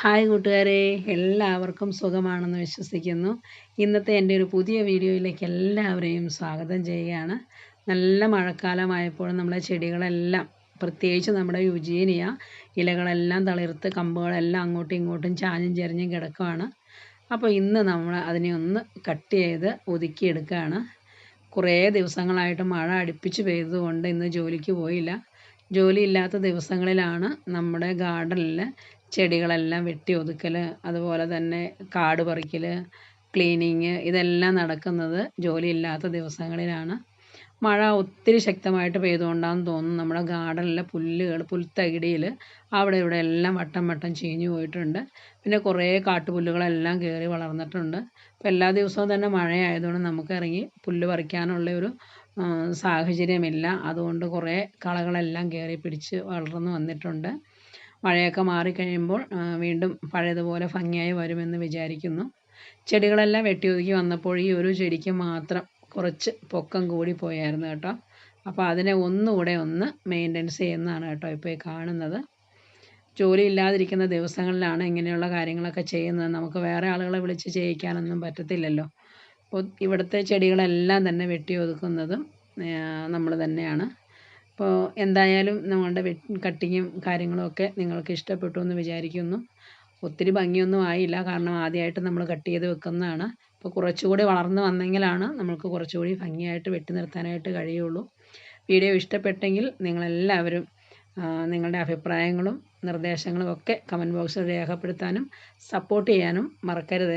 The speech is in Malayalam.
ഹായ് കൂട്ടുകാരെ, എല്ലാവർക്കും സുഖമാണെന്ന് വിശ്വസിക്കുന്നു. ഇന്നത്തെ എൻ്റെ ഒരു പുതിയ വീഡിയോയിലേക്ക് എല്ലാവരെയും സ്വാഗതം ചെയ്യുകയാണ്. നല്ല മഴക്കാലമായപ്പോൾ നമ്മളെ ചെടികളെല്ലാം, പ്രത്യേകിച്ച് നമ്മുടെ യുജീനിയ, ഇലകളെല്ലാം തളിർത്ത് കമ്പുകളെല്ലാം അങ്ങോട്ടും ഇങ്ങോട്ടും ചാഞ്ഞും ചെരിഞ്ഞും കിടക്കുകയാണ്. അപ്പോൾ ഇന്ന് നമ്മൾ അതിനെ ഒന്ന് കട്ട് ചെയ്ത് ഒതുക്കിയെടുക്കുകയാണ്. കുറേ ദിവസങ്ങളായിട്ട് മഴ അടുപ്പിച്ച് പെയ്തതുകൊണ്ട് ഇന്ന് ജോലിക്ക് പോയില്ല. ജോലിയില്ലാത്ത ദിവസങ്ങളിലാണ് നമ്മുടെ ഗാർഡനിൽ ചെടികളെല്ലാം വെട്ടി ഒതുക്കൽ, അതുപോലെ തന്നെ കാട് പറിക്കൽ, ക്ലീനിങ് ഇതെല്ലാം നടക്കുന്നത് ജോലിയില്ലാത്ത ദിവസങ്ങളിലാണ്. മഴ ഒത്തിരി ശക്തമായിട്ട് പെയ്തുകൊണ്ടാണെന്ന് തോന്നുന്നു നമ്മുടെ ഗാർഡനിലെ പുൽത്തകിടിയിൽ അവിടെ ഇവിടെ എല്ലാം വട്ടം വട്ടം ചീഞ്ഞു പോയിട്ടുണ്ട്. പിന്നെ കുറേ കാട്ടുപുല്ലുകളെല്ലാം കയറി വളർന്നിട്ടുണ്ട്. അപ്പോൾ എല്ലാ ദിവസവും തന്നെ മഴയായതുകൊണ്ട് നമുക്ക് ഇറങ്ങി പുല്ല് പറിക്കാനുള്ള ഒരു സാഹചര്യമില്ല. അതുകൊണ്ട് കുറേ കളകളെല്ലാം കയറി പിടിച്ച് വളർന്നു വന്നിട്ടുണ്ട്. മഴയൊക്കെ മാറിക്കഴിയുമ്പോൾ വീണ്ടും പഴയതുപോലെ ഭംഗിയായി വരുമെന്ന് വിചാരിക്കുന്നു. ചെടികളെല്ലാം വെട്ടിയൊതുക്കി വന്നപ്പോൾ ഈ ഒരു ചെടിക്ക് മാത്രം കുറച്ച് പൊക്കം കൂടി പോയായിരുന്നു കേട്ടോ. അപ്പോൾ അതിനെ ഒന്നുകൂടെ ഒന്ന് മെയിൻ്റെനൻസ് ചെയ്യുന്നതാണ് കേട്ടോ ഇപ്പോൾ ഈ കാണുന്നത്. ജോലി ഇല്ലാതിരിക്കുന്ന ദിവസങ്ങളിലാണ് ഇങ്ങനെയുള്ള കാര്യങ്ങളൊക്കെ ചെയ്യുന്നത്. നമുക്ക് വേറെ ആളുകളെ വിളിച്ച് ചെയ്യിക്കാനൊന്നും പറ്റത്തില്ലല്ലോ. അപ്പോൾ ഇവിടുത്തെ ചെടികളെല്ലാം തന്നെ വെട്ടി ഒതുക്കുന്നതും നമ്മൾ തന്നെയാണ്. അപ്പോൾ എന്തായാലും നമ്മളുടെ കട്ടിങ്ങും കാര്യങ്ങളുമൊക്കെ നിങ്ങൾക്ക് ഇഷ്ടപ്പെട്ടു എന്ന് വിചാരിക്കുന്നു. ഒത്തിരി ഭംഗിയൊന്നും ആയില്ല, കാരണം ആദ്യമായിട്ട് നമ്മൾ കട്ട് ചെയ്ത് വെക്കുന്നതാണ്. അപ്പോൾ കുറച്ചുകൂടി വളർന്നു വന്നെങ്കിലാണ് നമുക്ക് കുറച്ചുകൂടി ഭംഗിയായിട്ട് വെട്ടി നിർത്താനായിട്ട് കഴിയുള്ളൂ. വീഡിയോ ഇഷ്ടപ്പെട്ടെങ്കിൽ നിങ്ങളെല്ലാവരും നിങ്ങളുടെ അഭിപ്രായങ്ങളും നിർദ്ദേശങ്ങളും ഒക്കെ കമൻറ്റ് ബോക്സിൽ രേഖപ്പെടുത്താനും സപ്പോർട്ട് ചെയ്യാനും മറക്കരുതേ.